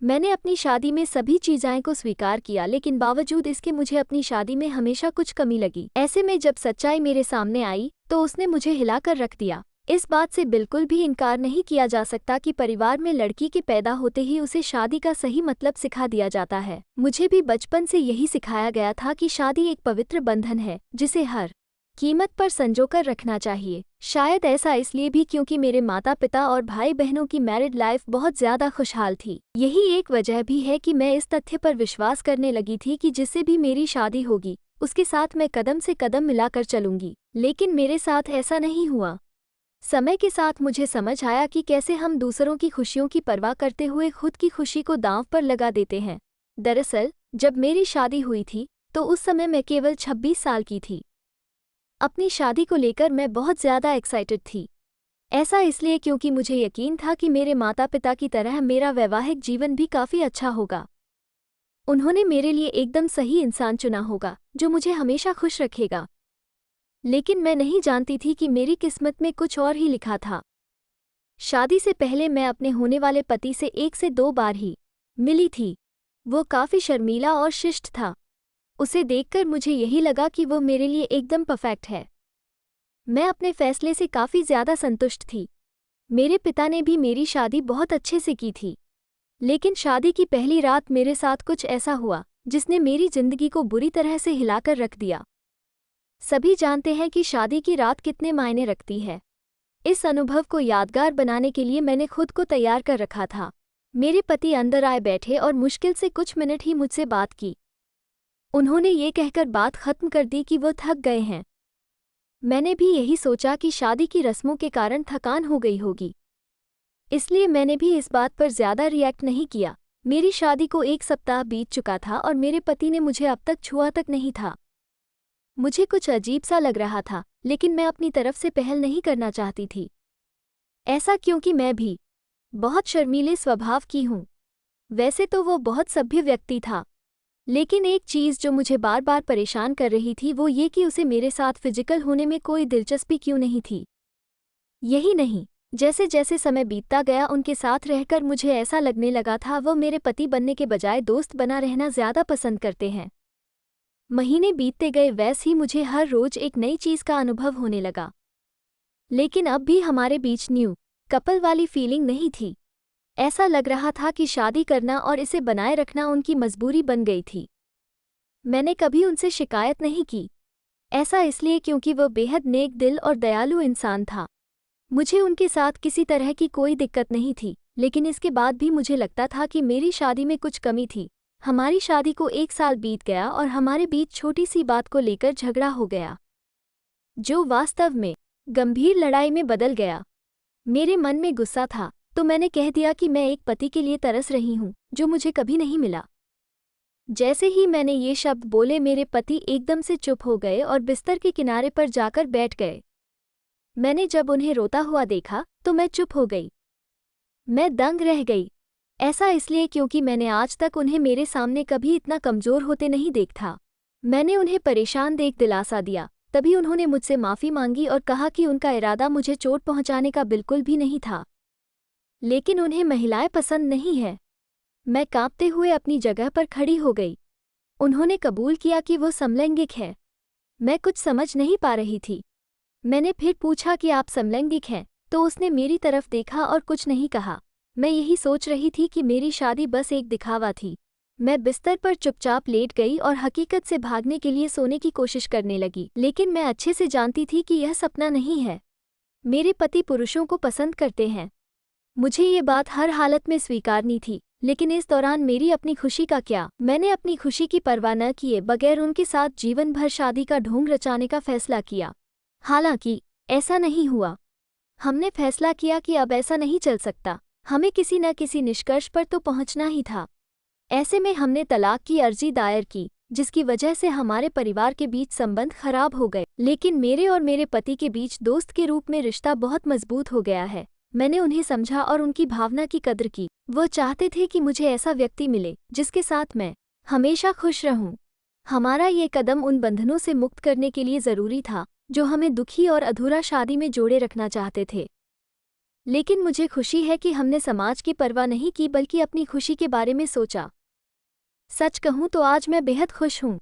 मैंने अपनी शादी में सभी चीज़ें को स्वीकार किया, लेकिन बावजूद इसके मुझे अपनी शादी में हमेशा कुछ कमी लगी। ऐसे में जब सच्चाई मेरे सामने आई तो उसने मुझे हिलाकर रख दिया। इस बात से बिल्कुल भी इनकार नहीं किया जा सकता कि परिवार में लड़की के पैदा होते ही उसे शादी का सही मतलब सिखा दिया जाता है। मुझे भी बचपन से यही सिखाया गया था कि शादी एक पवित्र बंधन है जिसे हर कीमत पर संजोकर रखना चाहिए। शायद ऐसा इसलिए भी क्योंकि मेरे माता पिता और भाई बहनों की मैरिड लाइफ बहुत ज़्यादा खुशहाल थी। यही एक वजह भी है कि मैं इस तथ्य पर विश्वास करने लगी थी कि जिससे भी मेरी शादी होगी उसके साथ मैं कदम से कदम मिलाकर चलूंगी। लेकिन मेरे साथ ऐसा नहीं हुआ। समय के साथ मुझे समझ आया कि कैसे हम दूसरों की खुशियों की परवाह करते हुए खुद की खुशी को दांव पर लगा देते हैं। दरअसल जब मेरी शादी हुई थी तो उस समय मैं केवल 26 साल की थी। अपनी शादी को लेकर मैं बहुत ज़्यादा एक्साइटेड थी। ऐसा इसलिए क्योंकि मुझे यकीन था कि मेरे माता पिता की तरह मेरा वैवाहिक जीवन भी काफ़ी अच्छा होगा। उन्होंने मेरे लिए एकदम सही इंसान चुना होगा जो मुझे हमेशा खुश रखेगा। लेकिन मैं नहीं जानती थी कि मेरी किस्मत में कुछ और ही लिखा था। शादी से पहले मैं अपने होने वाले पति से 1 से 2 बार ही मिली थी। वो काफ़ी शर्मीला और शिष्ट था। उसे देखकर मुझे यही लगा कि वो मेरे लिए एकदम परफेक्ट है। मैं अपने फैसले से काफ़ी ज़्यादा संतुष्ट थी। मेरे पिता ने भी मेरी शादी बहुत अच्छे से की थी। लेकिन शादी की पहली रात मेरे साथ कुछ ऐसा हुआ जिसने मेरी जिंदगी को बुरी तरह से हिलाकर रख दिया। सभी जानते हैं कि शादी की रात कितने मायने रखती है। इस अनुभव को यादगार बनाने के लिए मैंने खुद को तैयार कर रखा था। मेरे पति अंदर आए बैठे और मुश्किल से कुछ मिनट ही मुझसे बात की। उन्होंने ये कहकर बात खत्म कर दी कि वो थक गए हैं। मैंने भी यही सोचा कि शादी की रस्मों के कारण थकान हो गई होगी, इसलिए मैंने भी इस बात पर ज़्यादा रिएक्ट नहीं किया। मेरी शादी को 1 सप्ताह बीत चुका था और मेरे पति ने मुझे अब तक छुआ तक नहीं था। मुझे कुछ अजीब सा लग रहा था, लेकिन मैं अपनी तरफ से पहल नहीं करना चाहती थी। ऐसा क्योंकि मैं भी बहुत शर्मीले स्वभाव की हूँ। वैसे तो वो बहुत सभ्य व्यक्ति था, लेकिन एक चीज़ जो मुझे बार बार परेशान कर रही थी वो ये कि उसे मेरे साथ फिजिकल होने में कोई दिलचस्पी क्यों नहीं थी। यही नहीं, जैसे जैसे समय बीतता गया उनके साथ रहकर मुझे ऐसा लगने लगा था वो मेरे पति बनने के बजाय दोस्त बना रहना ज़्यादा पसंद करते हैं। महीने बीतते गए वैसे ही मुझे हर रोज एक नई चीज़ का अनुभव होने लगा। लेकिन अब भी हमारे बीच न्यू कपल वाली फीलिंग नहीं थी। ऐसा लग रहा था कि शादी करना और इसे बनाए रखना उनकी मजबूरी बन गई थी। मैंने कभी उनसे शिकायत नहीं की। ऐसा इसलिए क्योंकि वो बेहद नेक दिल और दयालु इंसान था। मुझे उनके साथ किसी तरह की कोई दिक्कत नहीं थी, लेकिन इसके बाद भी मुझे लगता था कि मेरी शादी में कुछ कमी थी। हमारी शादी को 1 साल बीत गया और हमारे बीच छोटी सी बात को लेकर झगड़ा हो गया, जो वास्तव में गंभीर लड़ाई में बदल गया। मेरे मन में गुस्सा था, तो मैंने कह दिया कि मैं एक पति के लिए तरस रही हूँ जो मुझे कभी नहीं मिला। जैसे ही मैंने ये शब्द बोले मेरे पति एकदम से चुप हो गए और बिस्तर के किनारे पर जाकर बैठ गए। मैंने जब उन्हें रोता हुआ देखा तो मैं चुप हो गई। मैं दंग रह गई। ऐसा इसलिए क्योंकि मैंने आज तक उन्हें मेरे सामने कभी इतना कमज़ोर होते नहीं देखा। मैंने उन्हें परेशान देख दिलासा दिया। तभी उन्होंने मुझसे माफ़ी मांगी और कहा कि उनका इरादा मुझे चोट पहुंचाने का बिल्कुल भी नहीं था, लेकिन उन्हें महिलाएं पसंद नहीं है। मैं कांपते हुए अपनी जगह पर खड़ी हो गई। उन्होंने कबूल किया कि वो समलैंगिक है। मैं कुछ समझ नहीं पा रही थी। मैंने फिर पूछा कि आप समलैंगिक हैं, तो उसने मेरी तरफ देखा और कुछ नहीं कहा। मैं यही सोच रही थी कि मेरी शादी बस एक दिखावा थी। मैं बिस्तर पर चुपचाप लेट गई और हकीकत से भागने के लिए सोने की कोशिश करने लगी, लेकिन मैं अच्छे से जानती थी कि यह सपना नहीं है। मेरे पति पुरुषों को पसंद करते हैं। मुझे ये बात हर हालत में स्वीकारनी थी, लेकिन इस दौरान मेरी अपनी खुशी का क्या? मैंने अपनी खुशी की परवाह न किए बगैर उनके साथ जीवन भर शादी का ढोंग रचाने का फैसला किया। हालांकि ऐसा नहीं हुआ। हमने फैसला किया कि अब ऐसा नहीं चल सकता, हमें किसी न किसी निष्कर्ष पर तो पहुंचना ही था। ऐसे में हमने तलाक की अर्जी दायर की, जिसकी वजह से हमारे परिवार के बीच संबंध खराब हो गए। लेकिन मेरे और मेरे पति के बीच दोस्त के रूप में रिश्ता बहुत मजबूत हो गया है। मैंने उन्हें समझा और उनकी भावना की कद्र की। वो चाहते थे कि मुझे ऐसा व्यक्ति मिले जिसके साथ मैं हमेशा खुश रहूं। हमारा ये कदम उन बंधनों से मुक्त करने के लिए ज़रूरी था जो हमें दुखी और अधूरा शादी में जोड़े रखना चाहते थे। लेकिन मुझे खुशी है कि हमने समाज की परवाह नहीं की बल्कि अपनी खुशी के बारे में सोचा। सच कहूँ तो आज मैं बेहद खुश हूँ।